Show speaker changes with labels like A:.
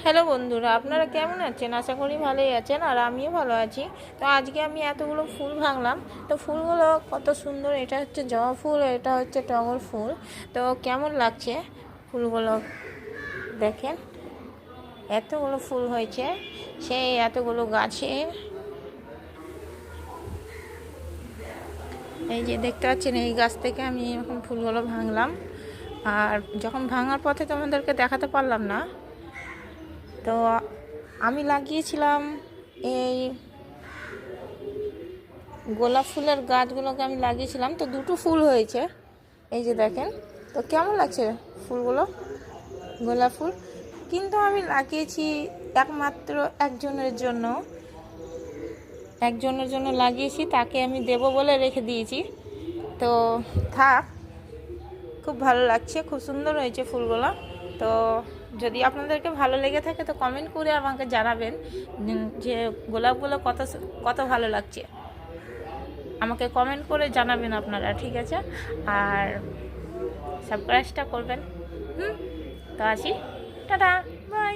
A: Hello বন্ধুরা, আপনারা কেমন আছেন? আশা করি ভালোই আছেন, আর আমিও ভালো আছি। তো আজকে আমি এতগুলো ফুল ভাঙলাম। তো ফুলগুলো কত সুন্দর! এটা হচ্ছে জবা ফুল, এটা হচ্ছে টগর ফুল। তো কেমন লাগছে ফুলগুলো দেখেন, এতগুলো ফুল হয়েছে সেই এতগুলো গাছে। এই যে দেখতে পাচ্ছেন, এই গাছ থেকে আমি এখন ফুলগুলো ভাঙলাম। আর যখন ভাঙার পথে তোমাদেরকে দেখাতে পারলাম না, তো আমি লাগিয়েছিলাম এই গোলাপ ফুলের গাছগুলোকে আমি লাগিয়েছিলাম, তো দুটো ফুল হয়েছে। এই যে দেখেন, তো কেমন লাগছে ফুলগুলো, গোলাপ ফুল। কিন্তু আমি লাগিয়েছি একমাত্র একজনের জন্য লাগিয়েছি, তাকে আমি দেবো বলে রেখে দিয়েছি। তো থাক, খুব ভালো লাগছে, খুব সুন্দর হয়েছে ফুলগুলো। তো যদি আপনাদেরকে ভালো লেগে থাকে তো কমেন্ট করে আমাকে জানাবেন যে গোলাপগুলো কত কত ভালো লাগছে। আমাকে কমেন্ট করে জানাবেন আপনারা, ঠিক আছে? আর সাবস্ক্রাইবটা করবেন। তো আসি, টাটা, বাই।